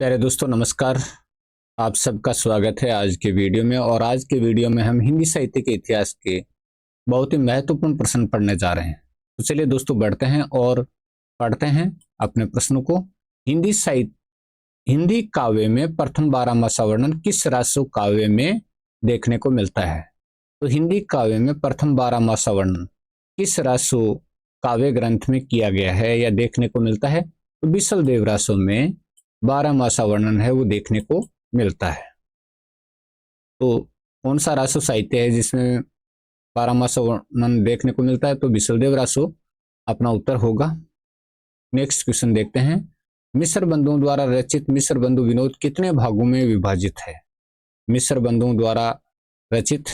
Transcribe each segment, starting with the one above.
प्यारे दोस्तों नमस्कार। आप सबका स्वागत है आज के वीडियो में। और आज के वीडियो में हम हिंदी साहित्य के इतिहास के बहुत ही महत्वपूर्ण प्रश्न पढ़ने जा रहे हैं। तो चलिए दोस्तों बढ़ते हैं और पढ़ते हैं अपने प्रश्नों को। हिंदी काव्य में प्रथम 12 मासा वर्णन किस रासो काव्य में देखने को मिलता है? तो हिंदी काव्य में प्रथम 12 मासा वर्णन किस रासो काव्य ग्रंथ में किया गया है या देखने को मिलता है? तो बिसल देव रासो में 12 मासा वर्णन है वो देखने को मिलता है। तो कौन सा रासो साहित्य है जिसमें 12 मासा वर्णन देखने को मिलता है? तो बिसलदेव रासो अपना उत्तर होगा। नेक्स्ट क्वेश्चन देखते हैं। मिश्र बंधुओं द्वारा रचित मिश्र बंधु विनोद कितने भागों में विभाजित है? मिश्र बंधुओं द्वारा रचित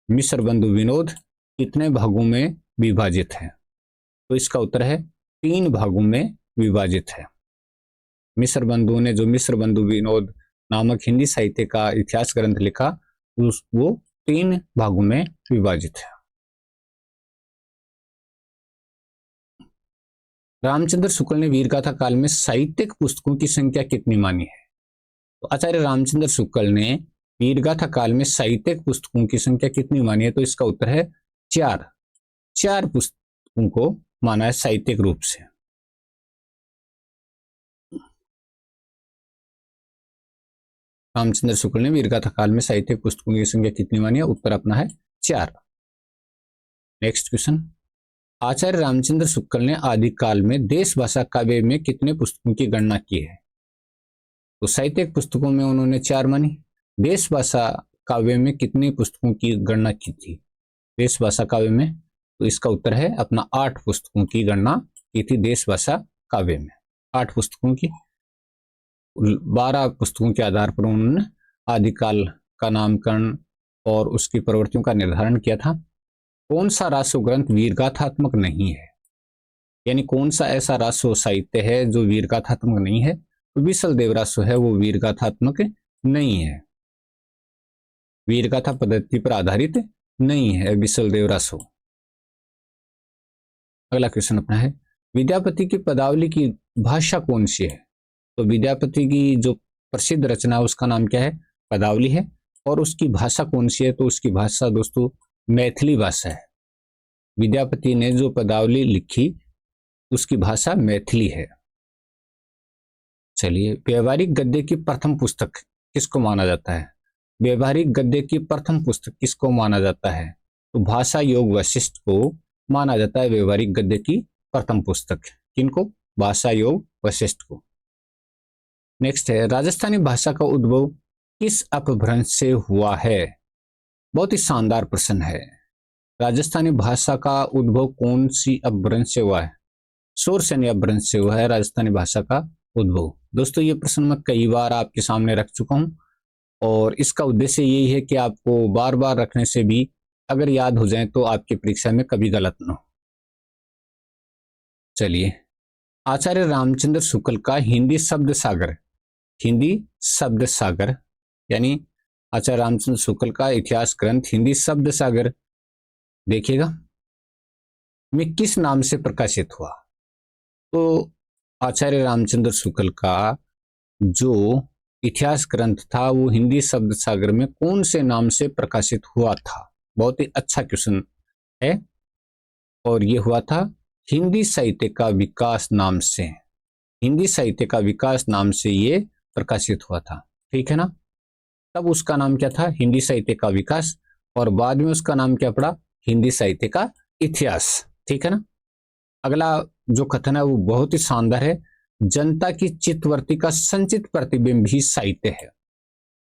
मिश्र बंधु विनोद कितने भागों में विभाजित है? तो इसका उत्तर है 3 भागों में विभाजित है। मिश्र बंधुओं ने जो मिश्र बंधु विनोद नामक हिंदी साहित्य का इतिहास ग्रंथ लिखा वो 3 भागों में विभाजित है। रामचंद्र शुक्ल ने वीरगाथा काल में साहित्यिक पुस्तकों की संख्या कितनी मानी है? तो आचार्य रामचंद्र शुक्ल ने वीरगाथा काल में साहित्यिक पुस्तकों की संख्या कितनी मानी है? तो इसका उत्तर है 4 पुस्तकों को माना है साहित्यिक रूप से। रामचंद्र शुक्ल ने वीरगाथा काल में साहित्यिक पुस्तकों की संख्या कितनी मानी है? उत्तर अपना है 4। Next question. आचार्य रामचंद्र शुक्ल ने आदिकाल में देश भाषा काव्य में कितने पुस्तकों की गणना की है? तो साहित्यिक पुस्तकों में उन्होंने 4 मानी। देश भाषा काव्य में कितनी पुस्तकों की गणना की थी देश भाषा काव्य में? तो इसका उत्तर है अपना 8 पुस्तकों की गणना की थी देश भाषा काव्य में। 8 पुस्तकों की 12 पुस्तकों के आधार पर उन्होंने आदिकाल का नामकरण और उसकी प्रवृत्तियों का निर्धारण किया था। कौन सा रासो ग्रंथ वीरगाथात्मक नहीं है? यानी कौन सा ऐसा रासो साहित्य है जो वीरगाथात्मक नहीं है? तो बिसल देव रासो है वो वीरगाथात्मक नहीं है, वीरगाथा पद्धति पर आधारित नहीं है बिसल देव रासो। अगला क्वेश्चन अपना है विद्यापति की पदावली की भाषा कौन सी है? तो विद्यापति की जो प्रसिद्ध रचना उसका नाम क्या है? पदावली है। और उसकी भाषा कौन सी है? तो उसकी भाषा दोस्तों मैथिली भाषा है। विद्यापति ने जो पदावली लिखी उसकी भाषा मैथिली है। चलिए, व्यवहारिक गद्य की प्रथम पुस्तक किसको माना जाता है? व्यवहारिक गद्य की प्रथम पुस्तक किसको माना जाता है? तो भाषा योग वशिष्ठ को माना जाता है व्यवहारिक गद्य की प्रथम पुस्तक। किनको? भाषा योग वशिष्ठ को। नेक्स्ट है राजस्थानी भाषा का उद्भव किस अपभ्रंश से हुआ है? बहुत ही शानदार प्रश्न है। राजस्थानी भाषा का उद्भव कौन सी अपभ्रंश से हुआ है? शोरसेनी अपभ्रंश से हुआ है राजस्थानी भाषा का उद्भव। दोस्तों ये प्रश्न मैं कई बार आपके सामने रख चुका हूं और इसका उद्देश्य यही है कि आपको बार बार रखने से भी अगर याद हो जाए तो आपकी परीक्षा में कभी गलत ना हो। चलिए, आचार्य रामचंद्र शुक्ल का हिंदी शब्द सागर यानी आचार्य रामचंद्र शुक्ल का इतिहास ग्रंथ हिंदी शब्द सागर देखिएगा में किस नाम से प्रकाशित हुआ? तो आचार्य रामचंद्र शुक्ल का जो इतिहास ग्रंथ था वो हिंदी शब्द सागर में कौन से नाम से प्रकाशित हुआ था? बहुत ही अच्छा क्वेश्चन है। और ये हुआ था हिंदी साहित्य का विकास नाम से। हिंदी साहित्य का विकास नाम से ये प्रकाशित हुआ था, ठीक है ना। तब उसका नाम क्या था? हिंदी साहित्य का विकास। और बाद में उसका नाम क्या पड़ा? हिंदी साहित्य का इतिहास, ठीक है ना। अगला जो कथन है वो बहुत ही शानदार है। जनता की चित्तवृत्ति का संचित प्रतिबिंब ही साहित्य है।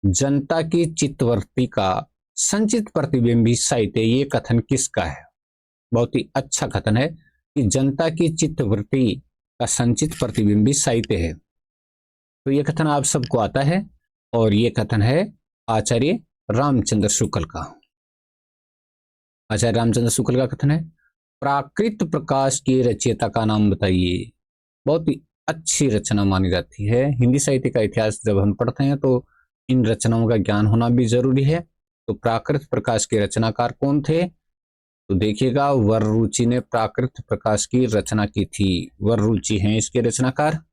जनता की चित्तवृत्ति का संचित प्रतिबिंब ही साहित्य, ये कथन किसका है? बहुत ही अच्छा कथन है कि जनता की चित्तवृत्ति का संचित प्रतिबिंब ही साहित्य है। तो ये कथन आप सबको आता है और ये कथन है आचार्य रामचंद्र शुक्ल का। आचार्य रामचंद्र शुक्ल का कथन है प्राकृत प्रकाश के रचयिता का नाम बताइए। बहुत ही अच्छी रचना मानी जाती है। हिंदी साहित्य का इतिहास जब हम पढ़ते हैं तो इन रचनाओं का ज्ञान होना भी जरूरी है। तो प्राकृत प्रकाश के रचनाकार कौन थे? तो देखिएगा वररुचि ने प्राकृत प्रकाश की रचना की थी। वररुचि हैं इसके रचनाकार।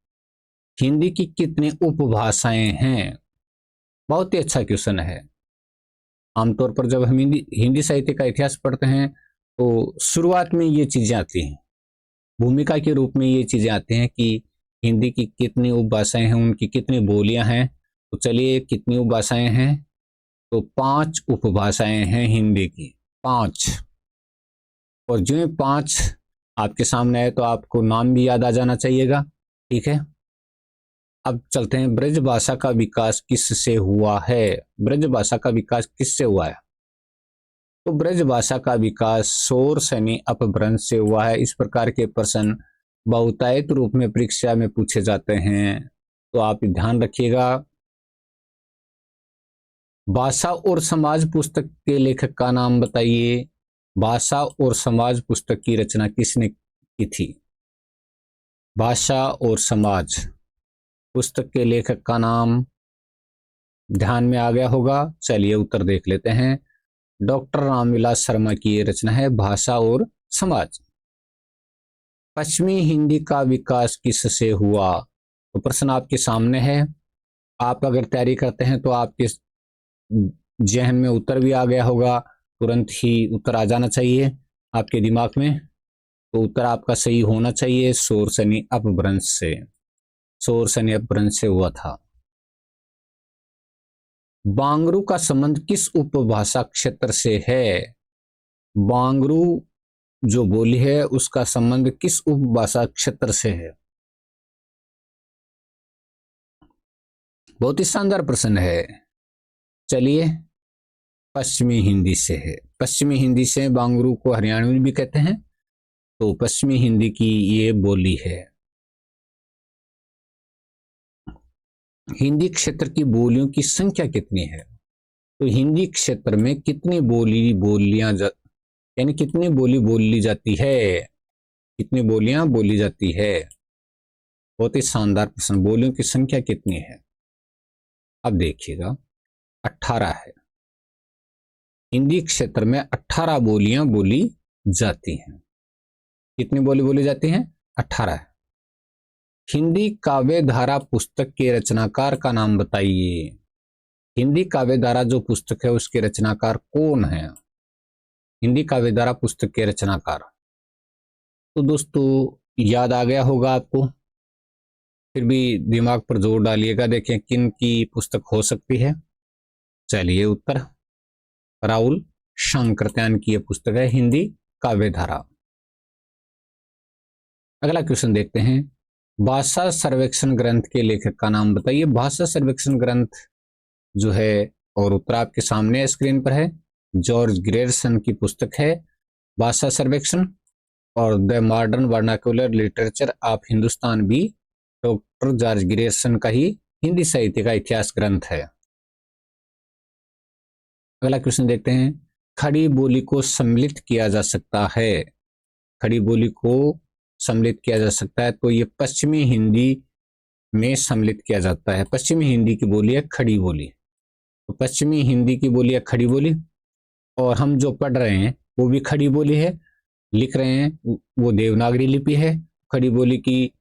हिंदी की कितनी उपभाषाएं हैं? बहुत ही अच्छा क्वेश्चन है। आमतौर पर जब हम हिंदी साहित्य का इतिहास पढ़ते हैं तो शुरुआत में ये चीजें आती हैं, भूमिका के रूप में ये चीजें आती हैं कि हिंदी की कितनी उपभाषाएं हैं, उनकी कितनी बोलियां हैं। तो चलिए, कितनी उपभाषाएं हैं? तो 5 उपभाषाएं हैं हिंदी की, 5। और जो 5 आपके सामने है तो आपको नाम भी याद आ जाना चाहिएगा, ठीक है। अब चलते हैं, ब्रज भाषा का विकास किससे हुआ है? ब्रज भाषा का विकास किससे हुआ है? तो ब्रज भाषा का विकास शौर सैनी अपभ्रंश से हुआ है। इस प्रकार के प्रश्न बहुतायत रूप में परीक्षा में पूछे जाते हैं, तो आप ध्यान रखिएगा। भाषा और समाज पुस्तक के लेखक का नाम बताइए। भाषा और समाज पुस्तक की रचना किसने की थी? भाषा और समाज पुस्तक के लेखक का नाम ध्यान में आ गया होगा। चलिए उत्तर देख लेते हैं। डॉक्टर रामविलास शर्मा की ये रचना है भाषा और समाज। पश्चिमी हिंदी का विकास किससे हुआ? तो प्रश्न आपके सामने है। आप अगर तैयारी करते हैं तो आपके जहन में उत्तर भी आ गया होगा, तुरंत ही उत्तर आ जाना चाहिए आपके दिमाग में। तो उत्तर आपका सही होना चाहिए, शौर सैनी अपभ्रंश से। शौर सैनी अपभ्रंश से हुआ था। बांगरू का संबंध किस उपभाषा क्षेत्र से है? बांगरू जो बोली है उसका संबंध किस उपभाषा क्षेत्र से है? बहुत ही शानदार प्रश्न है। चलिए, पश्चिमी हिंदी से है। पश्चिमी हिंदी से, बांगरू को हरियाणवी भी कहते हैं, तो पश्चिमी हिंदी की ये बोली है। हिंदी क्षेत्र की बोलियों की संख्या कितनी है? तो हिंदी क्षेत्र में कितनी बोलियां यानी कितनी बोली बोली जाती है? कितनी बोलियां बोली जाती है? बहुत ही शानदार प्रश्न। बोलियों की संख्या कितनी है? अब देखिएगा, 18 है। हिंदी क्षेत्र में 18 बोलियां बोली जाती हैं। कितनी बोली बोली जाती हैं? 18 है। हिंदी काव्य धारा पुस्तक के रचनाकार का नाम बताइए। हिंदी काव्य धारा जो पुस्तक है उसके रचनाकार कौन है? हिंदी काव्य धारा पुस्तक के रचनाकार। तो दोस्तों याद आ गया होगा आपको, फिर भी दिमाग पर जोर डालिएगा, देखें किन की पुस्तक हो सकती है। चलिए उत्तर राहुल शांकृत्यायन की यह पुस्तक है, हिंदी काव्य धारा। अगला क्वेश्चन देखते हैं। भाषा सर्वेक्षण ग्रंथ के लेखक का नाम बताइए। भाषा सर्वेक्षण ग्रंथ जो है, और उत्तर आपके सामने स्क्रीन पर है, जॉर्ज ग्रेयर्सन की पुस्तक है भाषा सर्वेक्षण। और the modern vernacular literature of Hindustan भी डॉक्टर जॉर्ज ग्रेयर्सन का ही हिंदी साहित्य का इतिहास ग्रंथ है। अगला क्वेश्चन देखते हैं। खड़ी बोली को सम्मिलित किया जा सकता है। खड़ी बोली को सम्मिलित किया जा सकता है, तो ये पश्चिमी हिंदी में सम्मिलित किया जाता है। पश्चिमी हिंदी की बोली है खड़ी बोली। तो पश्चिमी हिंदी की बोली है खड़ी बोली, और हम जो पढ़ रहे हैं वो भी खड़ी बोली है, लिख रहे हैं वो देवनागरी लिपि है। खड़ी बोली की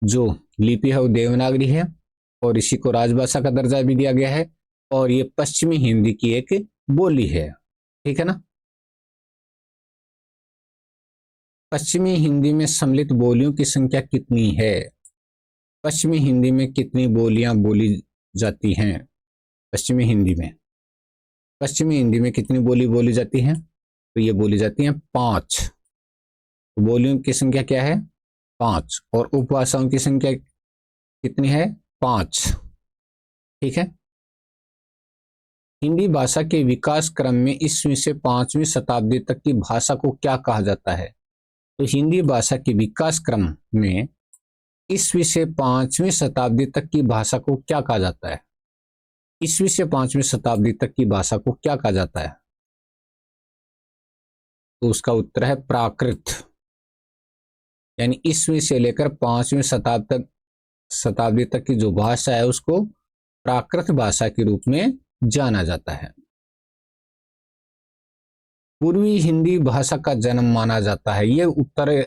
जो लिपि है वो देवनागरी है, और इसी को राजभाषा का दर्जा भी दिया गया है, और ये पश्चिमी हिंदी की एक बोली है, ठीक है ना। पश्चिमी हिंदी में सम्मिलित बोलियों की संख्या कितनी है? पश्चिमी हिंदी में कितनी बोलियां बोली जाती हैं? पश्चिमी हिंदी में, पश्चिमी हिंदी में कितनी बोली बोली जाती हैं? तो ये बोली जाती हैं 5। तो बोलियों की संख्या क्या है? 5। और उपभाषाओं की संख्या कितनी है? 5, ठीक है। हिंदी भाषा के विकास क्रम में ईस्वी से 5वीं शताब्दी तक की भाषा को क्या कहा जाता है? तो हिंदी भाषा के विकास क्रम में ईस्वी से 5वीं शताब्दी तक की भाषा को क्या कहा जाता है? ईस्वी से 5वीं शताब्दी तक की भाषा को क्या कहा जाता है? तो उसका उत्तर है प्राकृत। यानी ईस्वी से लेकर 5वीं शताब्दी तक की जो भाषा है उसको प्राकृत भाषा के रूप में जाना जाता है। पूर्वी हिंदी भाषा का जन्म माना जाता है। ये उत्तर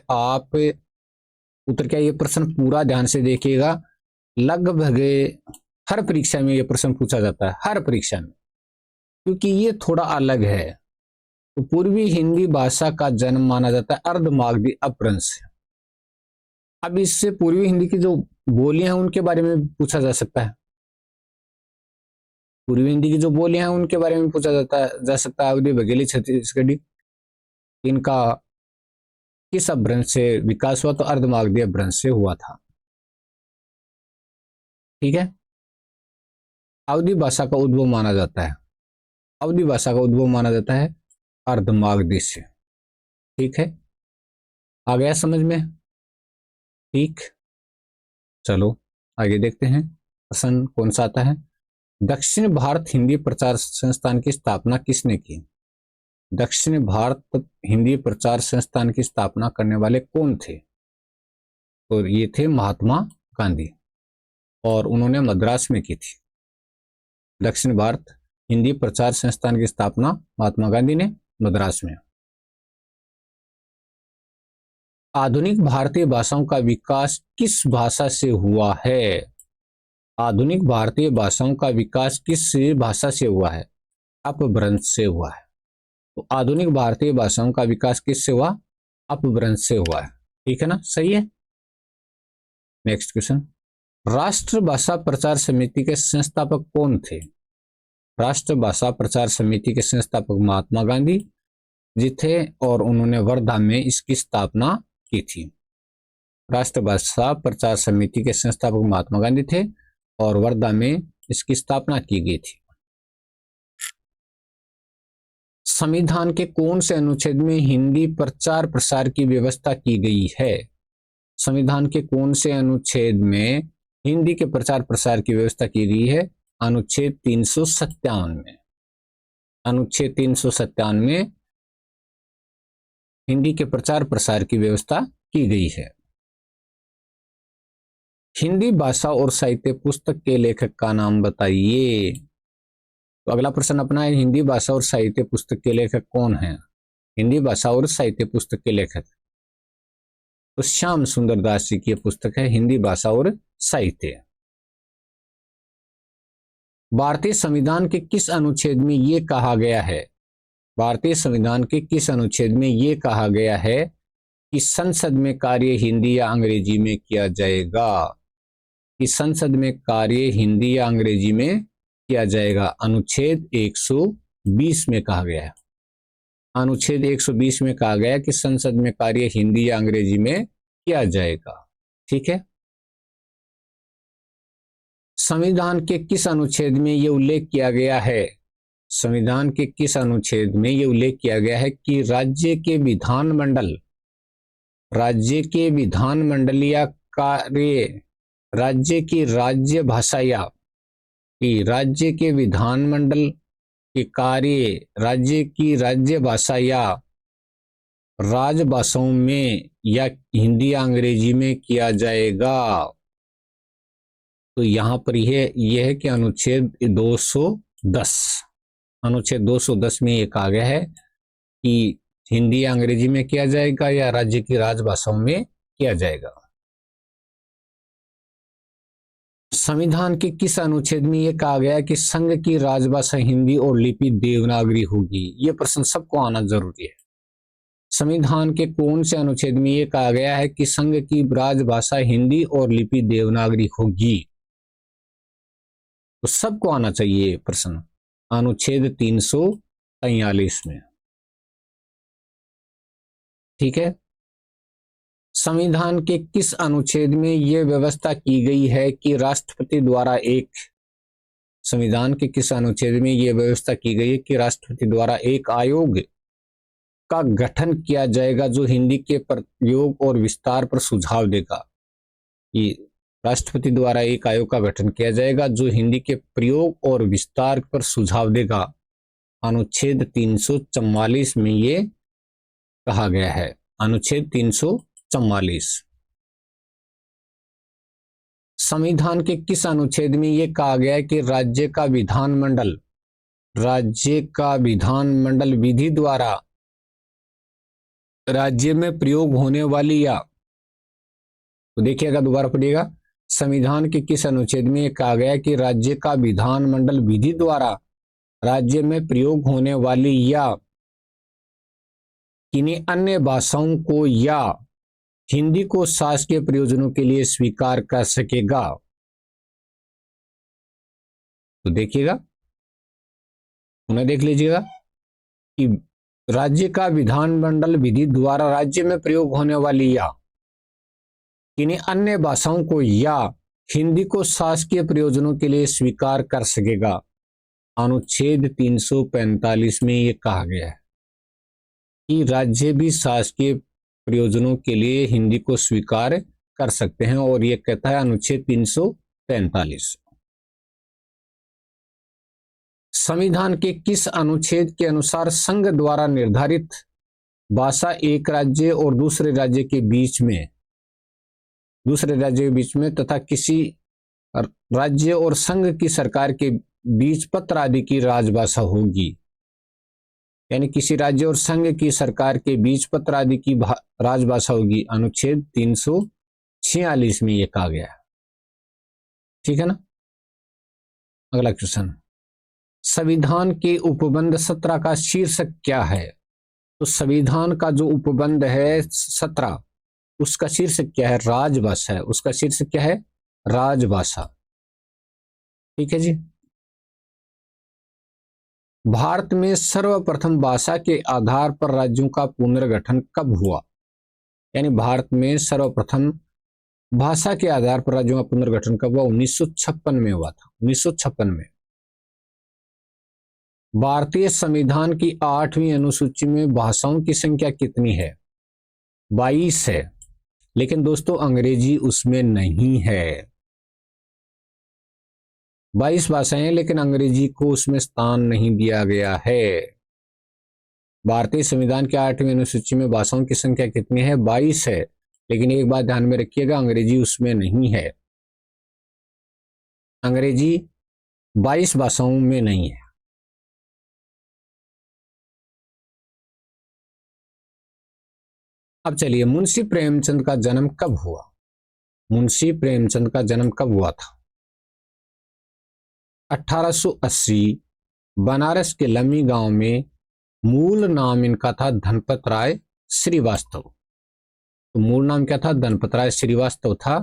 क्या, ये प्रश्न पूरा ध्यान से देखिएगा। लगभग हर परीक्षा में ये प्रश्न पूछा जाता है, हर परीक्षा में, क्योंकि ये थोड़ा अलग है। तो पूर्वी हिंदी भाषा का जन्म माना जाता है अर्धमागधी अपभ्रंश से। अब इससे पूर्वी हिंदी की जो बोलियां हैं उनके बारे में पूछा जा सकता है, पूर्वी हिंदी की जो बोलियां हैं उनके बारे में पूछा जा सकता है। अवधी बघेली छत्तीसगढ़ी, इनका किस अपभ्रंश से विकास हुआ? तो अर्धमागधी अपभ्रंश से हुआ था। ठीक है। अवधी भाषा का उद्भव माना जाता है, अवधी भाषा का उद्भव माना जाता है अर्धमागधी से। ठीक है, आ गया समझ में? ठीक, चलो आगे देखते हैं प्रश्न कौन सा आता है। दक्षिण भारत हिंदी प्रचार संस्थान की स्थापना किसने की? दक्षिण भारत हिंदी प्रचार संस्थान की स्थापना करने वाले कौन थे? तो ये थे महात्मा गांधी, और उन्होंने मद्रास में की थी। दक्षिण भारत हिंदी प्रचार संस्थान की स्थापना महात्मा गांधी ने मद्रास में। आधुनिक भारतीय भाषाओं का विकास किस भाषा से हुआ है? आधुनिक भारतीय भाषाओं का विकास किस भाषा से हुआ है? अपभ्रंश से हुआ है। तो आधुनिक भारतीय भाषाओं का विकास किससे हुआ? अपभ्रंश से हुआ है। ठीक है ना, सही है। नेक्स्ट क्वेश्चन, राष्ट्रभाषा प्रचार समिति के संस्थापक कौन थे? राष्ट्रभाषा प्रचार समिति के संस्थापक महात्मा गांधी जी थे, और उन्होंने वर्धा में इसकी स्थापना की थी। राष्ट्रभाषा प्रचार समिति के संस्थापक महात्मा गांधी थे और वर्धा में इसकी स्थापना की गई थी। संविधान के कौन से अनुच्छेद में हिंदी प्रचार प्रसार की व्यवस्था की गई है? संविधान के कौन से अनुच्छेद में हिंदी के प्रचार प्रसार की व्यवस्था की गई है? अनुच्छेद 357 में। अनुच्छेद 357 में हिंदी के प्रचार प्रसार की व्यवस्था की गई है। हिंदी भाषा और साहित्य पुस्तक के लेखक का नाम बताइए। तो अगला प्रश्न अपना है, हिंदी भाषा और साहित्य पुस्तक के लेखक कौन हैं? हिंदी भाषा और साहित्य पुस्तक के लेखक तो श्याम सुंदर दास जी की पुस्तक है हिंदी भाषा और साहित्य। भारतीय संविधान के किस अनुच्छेद में यह कहा गया है? भारतीय संविधान के किस अनुच्छेद में यह कहा गया है कि संसद में कार्य हिंदी या अंग्रेजी में किया जाएगा? कि संसद में कार्य हिंदी या अंग्रेजी में किया जाएगा। अनुच्छेद 120 में कहा गया है। अनुच्छेद 120 में कहा गया कि संसद में कार्य हिंदी या अंग्रेजी में किया जाएगा। ठीक है। संविधान के किस अनुच्छेद में यह उल्लेख किया गया है? संविधान के किस अनुच्छेद में यह उल्लेख किया गया है कि राज्य के विधानमंडल या कार्य राज्य की राज्य भाषा या कि राज्य के विधानमंडल के कार्य राज्य की राज्य भाषा या राजभाषाओं में या हिंदी या अंग्रेजी में किया जाएगा। तो यहां पर यह है कि अनुच्छेद 210 में यह कहा गया है कि हिंदी या अंग्रेजी में किया जाएगा या राज्य की राजभाषाओं में किया जाएगा। संविधान के किस अनुच्छेद में यह कहा गया है कि संघ की राजभाषा हिंदी और लिपि देवनागरी होगी? यह प्रश्न सबको आना जरूरी है। संविधान के कौन से अनुच्छेद में यह कहा गया है कि संघ की राजभाषा हिंदी और लिपि देवनागरी होगी? तो सबको आना चाहिए प्रश्न, अनुच्छेद 343 में। ठीक है। संविधान के किस अनुच्छेद में यह व्यवस्था की गई है कि राष्ट्रपति द्वारा संविधान के किस अनुच्छेद में यह व्यवस्था की गई है कि राष्ट्रपति द्वारा एक आयोग का गठन किया जाएगा जो हिंदी के प्रयोग और विस्तार पर सुझाव देगा? कि राष्ट्रपति द्वारा एक आयोग का गठन किया जाएगा जो हिंदी के प्रयोग और विस्तार पर सुझाव देगा। अनुच्छेद 344 में यह कहा गया है। अनुच्छेद 344। संविधान के किस अनुच्छेद में यह कहा गया है कि राज्य का विधानमंडल विधि द्वारा राज्य में प्रयोग होने वाली या, तो देखिएगा दोबारा पढ़िएगा, संविधान के किस अनुच्छेद में यह कहा गया कि राज्य का विधानमंडल विधि द्वारा राज्य में प्रयोग होने वाली या किन्हीं अन्य भाषाओं को या हिंदी को शासकीय प्रयोजनों के लिए स्वीकार कर सकेगा? तो देखिएगा, उन्हें देख लीजिएगा कि राज्य का विधानमंडल विधि द्वारा राज्य में प्रयोग होने वाली या किन्हीं अन्य भाषाओं को या हिंदी को शासकीय प्रयोजनों के लिए स्वीकार कर सकेगा। अनुच्छेद 345 में यह कहा गया है कि राज्य भी शासकीय प्रयोजनों के लिए हिंदी को स्वीकार कर सकते हैं, और यह कहता है अनुच्छेद 345। संविधान के किस अनुच्छेद के अनुसार संघ द्वारा निर्धारित भाषा एक राज्य और दूसरे राज्य के बीच में तथा किसी राज्य और संघ की सरकार के बीच पत्र आदि की राजभाषा होगी? यानी किसी राज्य और संघ की सरकार के बीच पत्र आदि की राजभाषा होगी। अनुच्छेद 346 में यह कहा गया है। ठीक है ना। अगला क्वेश्चन, संविधान के उपबंध 17 का शीर्षक क्या है? तो संविधान का जो उपबंध है 17, उसका शीर्षक क्या है? राजभाषा है। उसका शीर्षक क्या है? राजभाषा। ठीक है जी। भारत में सर्वप्रथम भाषा के आधार पर राज्यों का पुनर्गठन कब हुआ? यानी भारत में सर्वप्रथम भाषा के आधार पर राज्यों का पुनर्गठन कब हुआ? 1956 में हुआ था। 1956 में। भारतीय संविधान की 8वीं अनुसूची में भाषाओं की संख्या कितनी है? 22 है, लेकिन दोस्तों अंग्रेजी उसमें नहीं है। 22 भाषाएं हैं, लेकिन अंग्रेजी को उसमें स्थान नहीं दिया गया है। भारतीय संविधान की 8वीं अनुसूची में भाषाओं की संख्या कितनी है? 22 है, लेकिन एक बात ध्यान में रखिएगा, अंग्रेजी उसमें नहीं है। अंग्रेजी 22 भाषाओं में नहीं है। अब चलिए, मुंशी प्रेमचंद का जन्म कब हुआ? मुंशी प्रेमचंद का जन्म कब हुआ था? 1880 बनारस के लम्मी गांव में। मूल नाम इनका था धनपत राय श्रीवास्तव। तो मूल नाम क्या था? धनपत राय श्रीवास्तव था।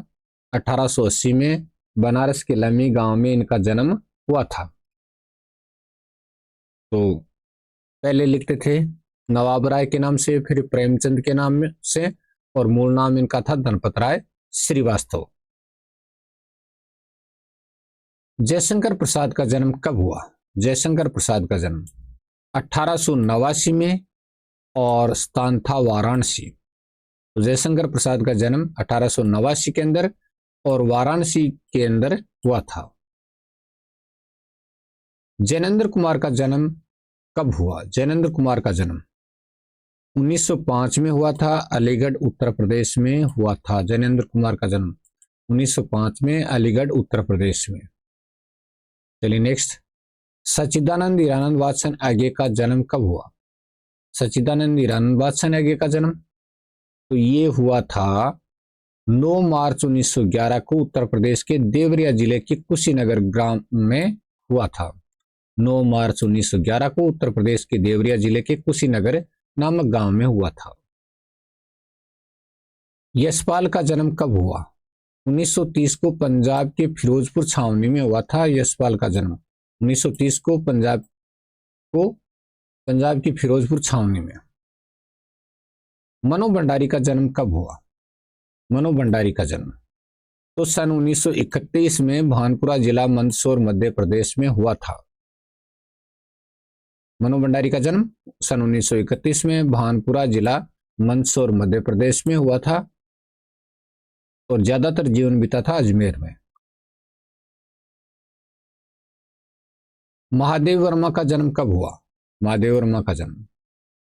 1880 में बनारस के लम्मी गांव में इनका जन्म हुआ था। तो पहले लिखते थे नवाब राय के नाम से, फिर प्रेमचंद के नाम से, और मूल नाम इनका था धनपत राय श्रीवास्तव। जयशंकर प्रसाद का जन्म कब हुआ? जयशंकर प्रसाद का जन्म 1889 में, और स्थान था वाराणसी। तो जयशंकर प्रसाद का जन्म 1889 के अंदर और वाराणसी के अंदर हुआ था। जैनेन्द्र कुमार का जन्म कब हुआ? जैनेन्द्र कुमार का जन्म 1905 में हुआ था, अलीगढ़ उत्तर प्रदेश में हुआ था। जैनेन्द्र कुमार का जन्म 1905 में अलीगढ़ उत्तर प्रदेश में। चलिए नेक्स्ट, सच्चिदानंद हीरानंद वात्सन आगे का जन्म कब हुआ? सच्चिदानंद हीरानंद वात्सन आगे का जन्म तो ये हुआ था 9 मार्च 1911 को उत्तर प्रदेश के देवरिया जिले के कुशीनगर ग्राम में हुआ था। 9 मार्च 1911 को उत्तर प्रदेश के देवरिया जिले के कुशीनगर नामक गांव में हुआ था। यशपाल का जन्म कब हुआ? 1930 को पंजाब के फिरोजपुर छावनी में हुआ था। यशपाल का जन्म 1930 को पंजाब की फिरोजपुर छावनी में। मनो भंडारी का जन्म कब हुआ? मनो भंडारी का जन्म तो सन 1931 में भानपुरा जिला मंदसौर मध्य प्रदेश में हुआ था। मनो भंडारी का जन्म सन 1931 में भानपुरा जिला मंदसौर मध्य प्रदेश में हुआ था, और ज्यादातर जीवन बीता था अजमेर में। महादेव वर्मा का जन्म कब हुआ? महादेव वर्मा का जन्म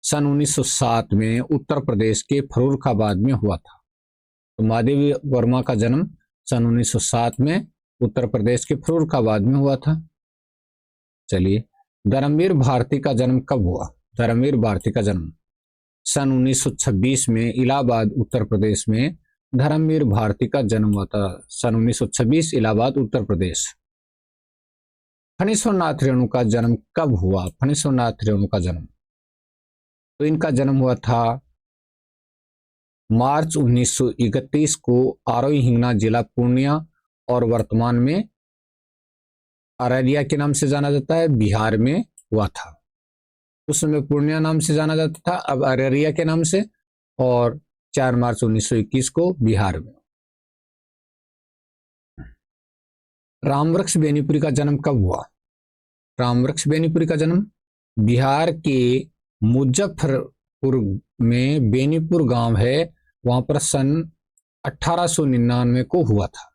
सन 1907 में उत्तर प्रदेश के फर्रुखाबाद में हुआ था। तो महादेव वर्मा का जन्म सन 1907 में उत्तर प्रदेश के फर्रुखाबाद में हुआ था। चलिए, धर्मवीर भारती का जन्म कब हुआ? धर्मवीर भारती का जन्म सन 1926 में इलाहाबाद उत्तर प्रदेश में धर्मवीर भारती का जन्म हुआ था सन 1926, इलाहाबाद उत्तर प्रदेश। फणीश्वरनाथ रेणु का जन्म कब हुआ? फणीश्वरनाथ रेणु का जन्म, तो इनका जन्म हुआ था मार्च 1931 को आरोई हिंगना जिला पूर्णिया और वर्तमान में अररिया के नाम से जाना जाता है, बिहार में हुआ था। उस समय पूर्णिया नाम से जाना जाता था, अब अररिया के नाम से, और 4 मार्च 1921 को बिहार में। रामवृक्ष बेनीपुरी का जन्म कब हुआ? रामवृक्ष बेनीपुरी का जन्म बिहार के मुजफ्फरपुर में बेनीपुर गांव है, वहां पर सन 1899 को हुआ था।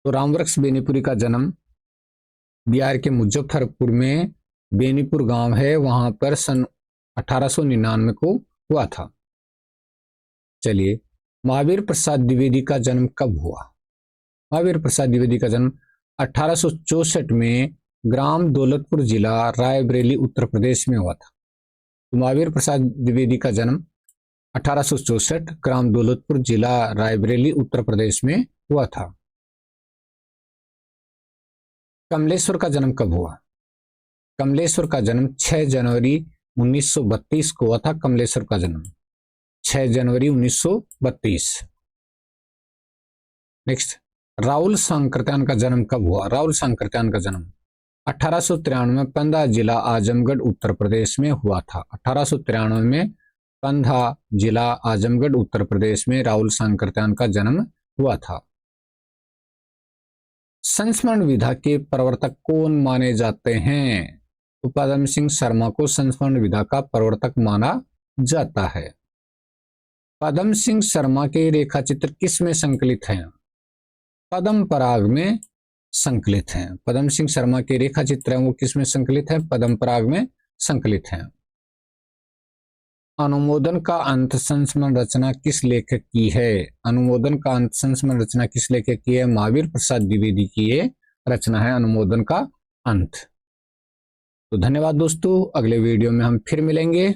तो रामवृक्ष बेनीपुरी का जन्म बिहार के मुजफ्फरपुर में बेनीपुर गांव है, वहां पर सन 1899 को हुआ था। चलिए, महावीर प्रसाद द्विवेदी का जन्म कब हुआ? महावीर प्रसाद द्विवेदी का जन्म 1864 में ग्राम दौलतपुर जिला रायबरेली उत्तर प्रदेश में हुआ था। तो महावीर प्रसाद द्विवेदी का जन्म 1864 ग्राम दौलतपुर जिला रायबरेली उत्तर प्रदेश में हुआ था। कमलेश्वर का जन्म कब हुआ? कमलेश्वर का जन्म 6 जनवरी 1932 को हुआ था। कमलेश्वर का जन्म 6 जनवरी 1932। नेक्स्ट, राहुल सांकृत्यायन का जन्म कब हुआ? राहुल सांकृत्यायन का जन्म 1893 में पंधा जिला आजमगढ़ उत्तर प्रदेश में हुआ था। 1893 में पंधा जिला आजमगढ़ उत्तर प्रदेश में राहुल सांकृत्यायन का जन्म हुआ था। संस्मरण विधा के प्रवर्तक कौन माने जाते हैं? तो पद्म सिंह शर्मा को संस्मरण विधा का प्रवर्तक माना जाता है। पद्म सिंह शर्मा के रेखाचित्र किस में संकलित हैं? पद्म पराग में संकलित हैं। पद्म सिंह शर्मा के रेखाचित्र हैं वो किस में संकलित हैं? पद्म पराग में संकलित हैं। अनुमोदन का अंत संस्मरण रचना किस लेखक की है? अनुमोदन का अंत संस्मरण रचना किस लेखक की है? महावीर प्रसाद द्विवेदी की ये रचना है, अनुमोदन का अंत। तो धन्यवाद दोस्तों, अगले वीडियो में हम फिर मिलेंगे।